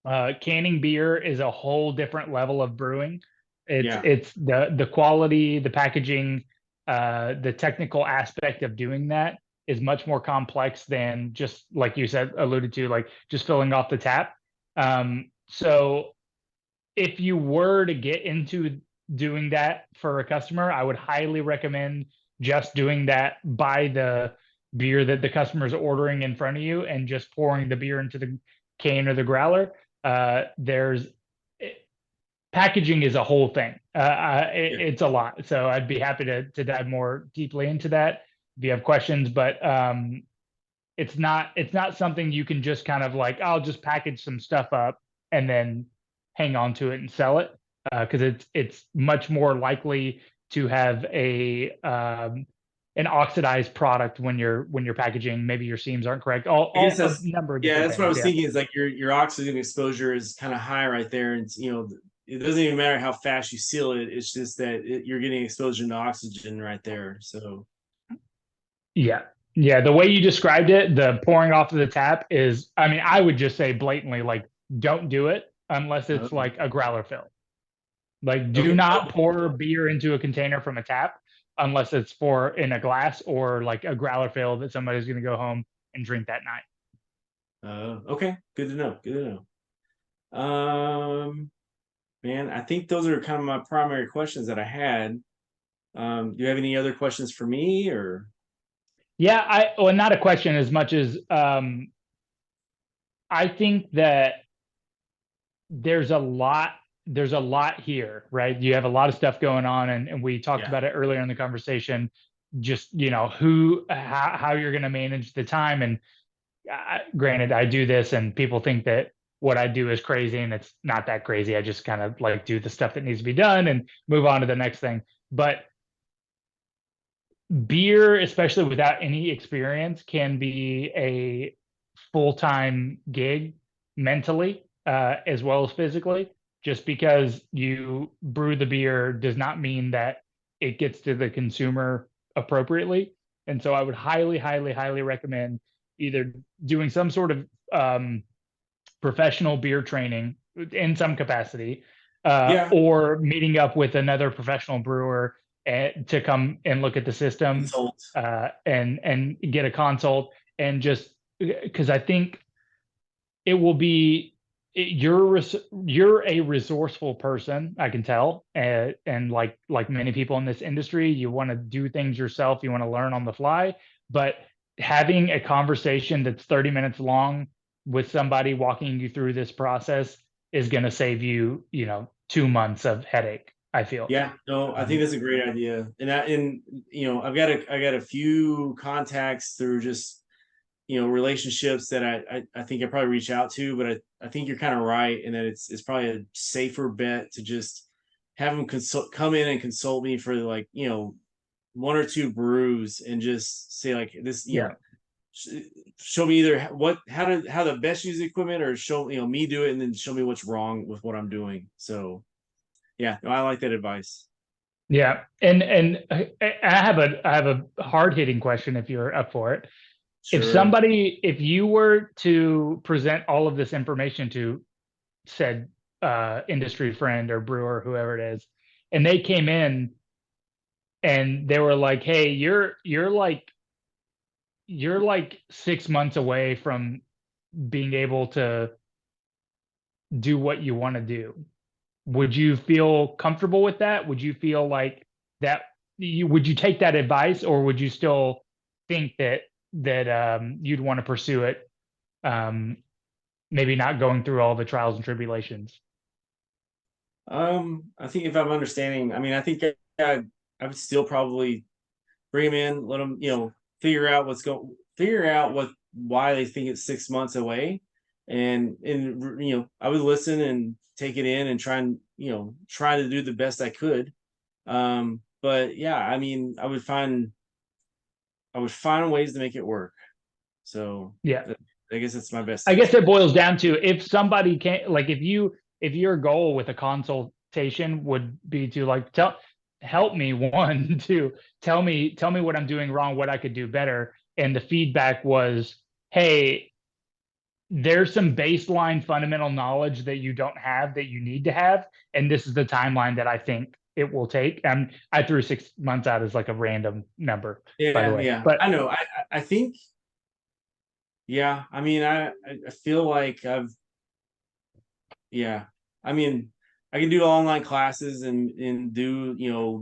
Canning beer is a whole different level of brewing. Yeah. It's the quality, the packaging, the technical aspect of doing that is much more complex than just like you said, alluded to, like just filling off the tap. So if you were to get into doing that for a customer, I would highly recommend just doing that by the beer that the customer is ordering in front of you and just pouring the beer into the can or the growler. There's packaging is a whole thing. Yeah. It's a lot. So I'd be happy to dive more deeply into that if you have questions. But it's not something you can just kind of like, I'll just package some stuff up and then hang on to it and sell it, because it's much more likely to have an oxidized product when you're packaging. Maybe your seams aren't correct. I guess A that's number of Yeah, different that's what I things. was Yeah. thinking, is like your oxygen exposure is kind of high right there, and it doesn't even matter how fast you seal it. It's just that you're getting exposure to oxygen right there. So Yeah. Yeah. The way you described it, the pouring off of the tap is, I mean, I would just say blatantly, like, don't do it unless it's okay, like a growler fill. Like, do okay, not pour beer into a container from a tap unless it's for in a glass or like a growler fill that somebody's going to go home and drink that night. okay, good to know. Good to know. Man, I think those are kind of my primary questions that I had. Do you have any other questions for me, or? Yeah. Well, not a question as much as I think that there's a lot there's a lot here, right? You have a lot of stuff going on, and we talked Yeah. about it earlier in the conversation. just, how you're going to manage the time. And granted, I do this and people think that what I do is crazy, and it's not that crazy. I just kind of like do the stuff that needs to be done and move on to the next thing. But beer, especially without any experience, can be a full-time gig mentally, as well as physically. Just because you brew the beer does not mean that it gets to the consumer appropriately. And so I would highly, highly, highly recommend either doing some sort of professional beer training in some capacity, Yeah. or meeting up with another professional brewer to come and look at the system, Consult. and get a consult. And just because I think it will be, you're a resourceful person, I can tell, and like many people in this industry, you want to do things yourself, you want to learn on the fly. But having a conversation that's 30 minutes long with somebody walking you through this process is going to save you, 2 months of headache, I feel. Yeah, no, I think that's a great idea. And I've got a few contacts through just relationships that I think I probably reach out to, but I think you're kind of right in that it's probably a safer bet to just have them come in and consult me for like one or two brews and just say like this, Yeah. show me either how the best use the equipment, or show me do it and then show me what's wrong with what I'm doing. So yeah, no, I like that advice. Yeah. And I have a hard-hitting question if you're up for it. Sure. If you were to present all of this information to said industry friend or brewer, whoever it is, and they came in and they were like, "Hey, you're like 6 months away from being able to do what you want to do." Would you feel comfortable with that? Would you feel like that would you take that advice, or would you still think that you'd want to pursue it, um, maybe not going through all the trials and tribulations? I think if I'm understanding, I mean, I think I would still probably bring them in, let them, figure out why they think it's 6 months away. And I would listen and take it in and try to do the best I could. But yeah, I mean, I would find ways to make it work. So Yeah. I guess that's my best I guess answer. it boils down to, if somebody can't, like, if your goal with a consultation would be to like help me, one, to tell me what I'm doing wrong, what I could do better. And the feedback was, hey, there's some baseline fundamental knowledge that you don't have that you need to have. And this is the timeline that I think it will take. And I threw 6 months out as like a random number, by the Yeah, way. yeah. But I know. I think, yeah, I mean, I feel like yeah, I mean, I can do online classes and do,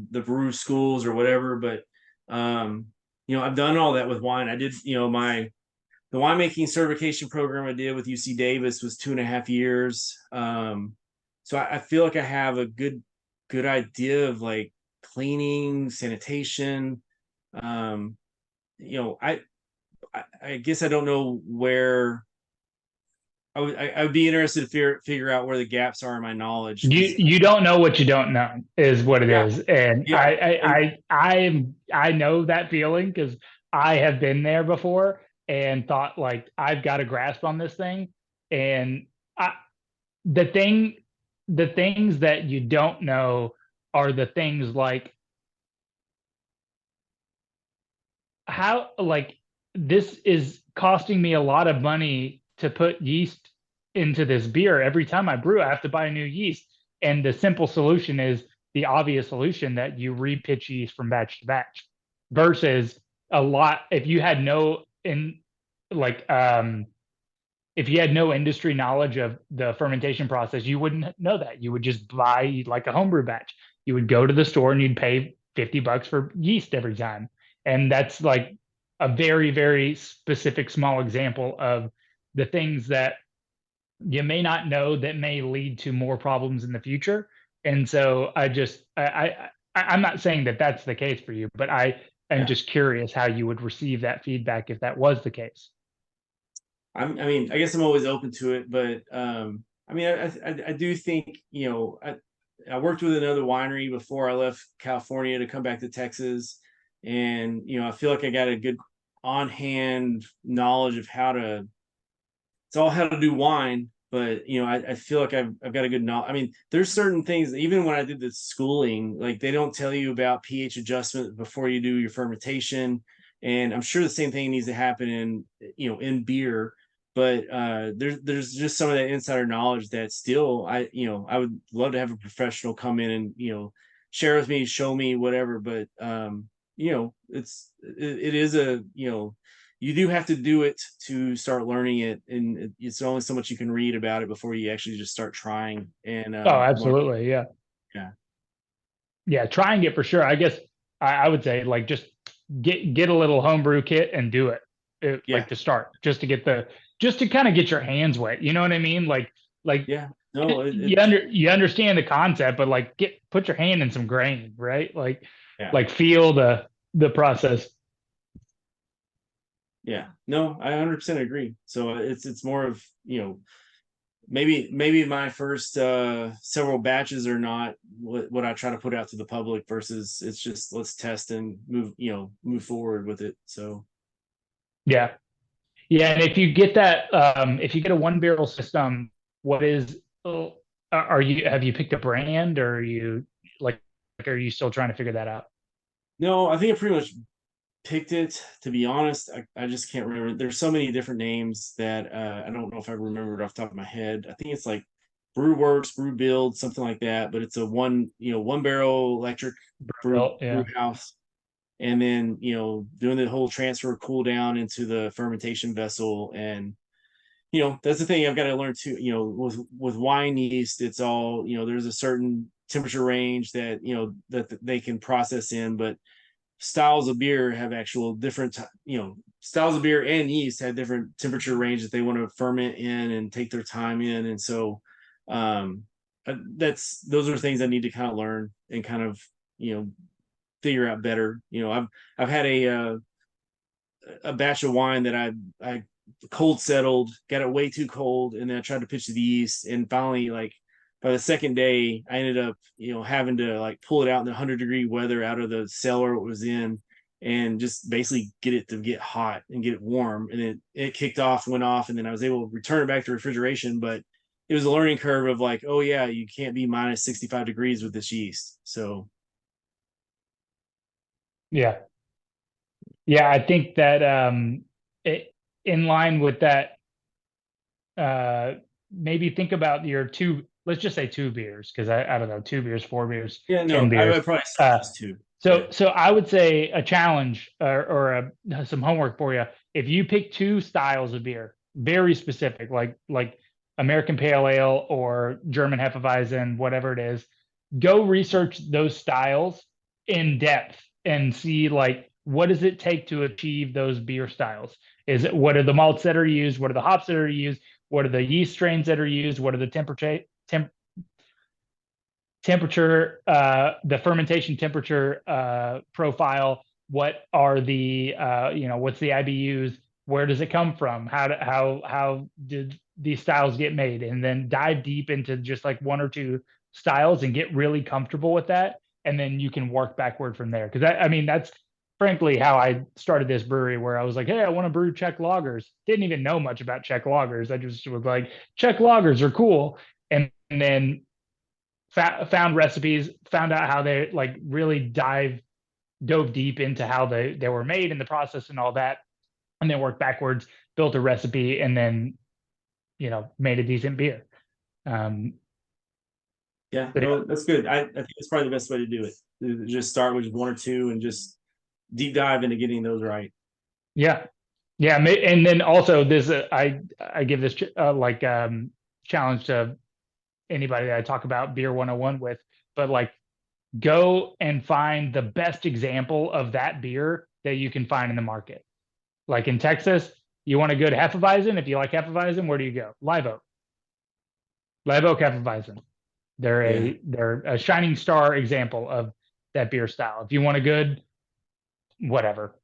the brew schools or whatever, but I've done all that with wine. I did, the winemaking certification program I did with UC Davis was 2.5 years. So I feel like I have a good idea of like cleaning, sanitation. Um, you know, I guess I don't know where I would be interested to figure out where the gaps are in my knowledge, because you don't know what you don't know is what it yeah, is. And yeah, and I know that feeling, because I have been there before and thought like I've got a grasp on this thing. And I, the thing the things that you don't know are the things like how, like, this is costing me a lot of money to put yeast into this beer. Every time I brew, I have to buy a new yeast. And the simple solution is the obvious solution, that you repitch yeast from batch to batch. Versus a lot, if you had no in like if you had no industry knowledge of the fermentation process, you wouldn't know that. You would just buy like a homebrew batch. You would go to the store and you'd pay $50 for yeast every time. And that's like a very, very specific small example of the things that you may not know that may lead to more problems in the future. And so I'm not saying that that's the case for you, but and just curious how you would receive that feedback if that was the case. I mean, I guess I'm always open to it, but I mean, I do think, you know, I worked with another winery before I left California to come back to Texas, and you know, I feel like I got a good on hand knowledge of how to. It's all how to do wine, but you know, I feel like I've got a good knowledge. I mean, there's certain things, even when I did the schooling, like they don't tell you about pH adjustment before you do your fermentation, and I'm sure the same thing needs to happen in, you know, in beer. But there's just some of that insider knowledge that still, you know, I would love to have a professional come in and, you know, share with me, show me whatever. But you know, it is a, you know, you do have to do it to start learning it, and it's only so much you can read about it before you actually just start trying and Oh, learn. absolutely. Yeah. Yeah. Yeah. Trying it for sure. I guess I would say like just get a little homebrew kit and do it, Yeah. like to start, just to get just to kind of get your hands wet. You know what I mean? Like Yeah. No, you understand the concept, but like put your hand in some grain, right? yeah. Like feel the process. Yeah. No, I 100% agree. So it's more of, you know, maybe my first several batches are not what I try to put out to the public, versus it's just let's test and move, you know, move forward with it. So Yeah. Yeah. And if you get that, if you get a one barrel system, what is, have you picked a brand, or are you like, are you still trying to figure that out? no, I think I pretty much picked it, to be honest. I just can't remember. There's so many different names that I don't know if I remember it off the top of my head. I think it's like Brew Works, Brew Build, something like that. But it's a one, you know, one barrel electric Well, brew yeah. house. And then, you know, doing the whole transfer cool down into the fermentation vessel. And, you know, that's the thing I've got to learn too. You know, with wine yeast, it's all, you know, there's a certain temperature range that, you know, that they can process in, but styles of beer have actual different, you know, styles of beer and yeast have different temperature range that they want to ferment in and take their time in. And so those are things I need to kind of learn and kind of, you know, figure out better. You know, I've had a batch of wine that I cold settled, got it way too cold, and then I tried to pitch the yeast, and finally, like by the second day, I ended up, you know, having to like pull it out in the 100-degree weather out of the cellar it was in, and just basically get it to get hot and get it warm, and it kicked off, went off, and then I was able to return it back to refrigeration, but it was a learning curve of like, oh yeah, you can't be minus 65 degrees with this yeast. So Yeah. Yeah. I think that, in line with that, uh, maybe think about your let's just say two beers, because I don't know, 2 beers, 4 beers, yeah, 10 no, I beers. would probably Uh, suggest two. Yeah. so I would say a challenge, some homework for you. If you pick two styles of beer, very specific, like American Pale Ale or German Hefeweizen, whatever it is, go research those styles in depth and see like what does it take to achieve those beer styles. What are the malts that are used? What are the hops that are used? What are the yeast strains that are used? What are the temperature, the fermentation temperature profile? What are the, what's the IBUs? Where does it come from? How did these styles get made? And then dive deep into just like one or two styles and get really comfortable with that. And then you can work backward from there. Because I mean, that's frankly how I started this brewery, where I was like, hey, I want to brew Czech lagers. Didn't even know much about Czech lagers. I just was like, Czech lagers are cool. And then found recipes, found out how they like really dove deep into how they were made and the process and all that, and then worked backwards, built a recipe, and then made a decent beer. Um, Yeah, but no, that's good. I think it's probably the best way to do it. Just start with one or two and just deep dive into getting those right. yeah, yeah, and then also this, I give this challenge to anybody that I talk about beer 101 with, but like go and find the best example of that beer that you can find in the market. Like in Texas, you want a good Hefeweizen. If you like Hefeweizen, where do you go? Live Oak. Live Oak Hefeweizen. Yeah, They're a shining star example of that beer style. If you want a good whatever,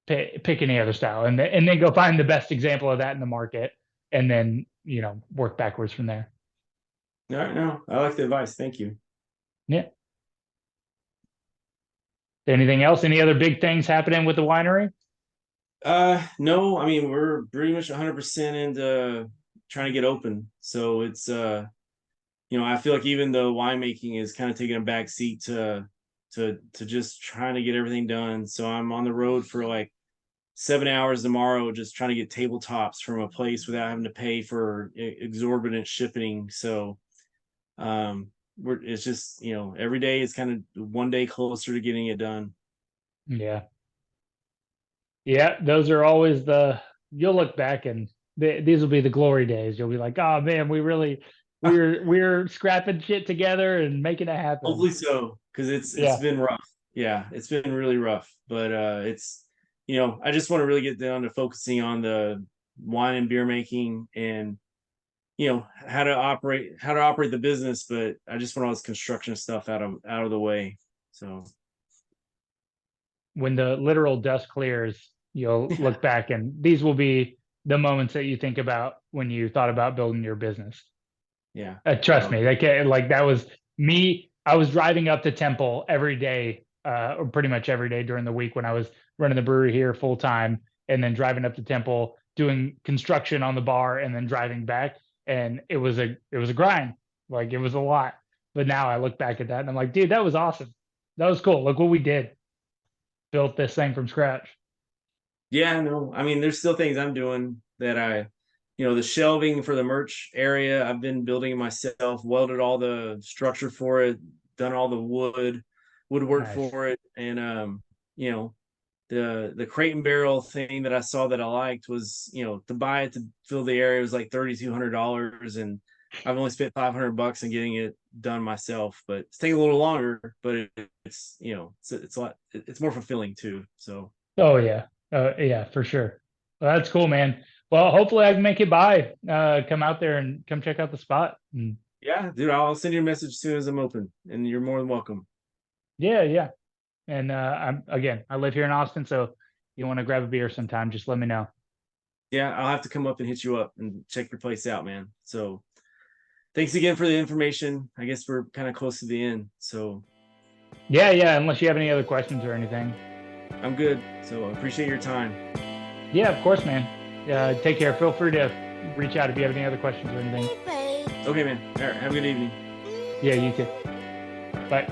pick any other style, and then go find the best example of that in the market, and then work backwards from there. All right, no, I like the advice. Thank you. Yeah. Anything else? Any other big things happening with the winery? No, I mean, we're pretty much 100% into trying to get open. So it's, I feel like even though winemaking is kind of taking a back seat to just trying to get everything done. So I'm on the road for like 7 hours tomorrow, just trying to get tabletops from a place without having to pay for exorbitant shipping. So, it's just, every day is kind of one day closer to getting it done. Yeah. Yeah, those are always you'll look back and these will be the glory days. You'll be like, oh man, we're scrapping shit together and making it happen. Hopefully so, because it's been rough. Yeah, it's been really rough, but it's I just want to really get down to focusing on the wine and beer making and how to operate the business, but I just want all this construction stuff out of the way. So when the literal dust clears, you'll look back and these will be the moments that you think about when you thought about building your business. Yeah. Trust me, that was me. I was driving up to Temple every day, or pretty much every day during the week when I was running the brewery here full time, and then driving up to Temple, doing construction on the bar, and then driving back. And it was a grind. Like, it was a lot. But now I look back at that and I'm like, dude, that was awesome. That was cool. Look what we did. Built this thing from scratch. Yeah, no, I mean, there's still things I'm doing that the shelving for the merch area, I've been building it myself, welded all the structure for it, done all the woodwork Nice. for it. And, the crate and barrel thing that I saw that I liked was, to buy it to fill the area was like $3,200. And I've only spent $500 in getting it done myself, but it's taking a little longer, but it's it's a lot, it's more fulfilling too. So. Oh yeah. Yeah, for sure. Well, that's cool, man. Well, hopefully I can make it by, come out there and come check out the spot. Yeah, dude, I'll send you a message as soon as I'm open, and you're more than welcome. Yeah. And I live here in Austin, so you want to grab a beer sometime, just let me know. Yeah, I'll have to come up and hit you up and check your place out, man. So thanks again for the information. I guess we're kind of close to the end. So yeah, unless you have any other questions or anything. I'm good. So I appreciate your time. Yeah, of course, man. Take care. Feel free to reach out if you have any other questions or anything. Okay, man. All right, have a good evening. Yeah, you too. Bye.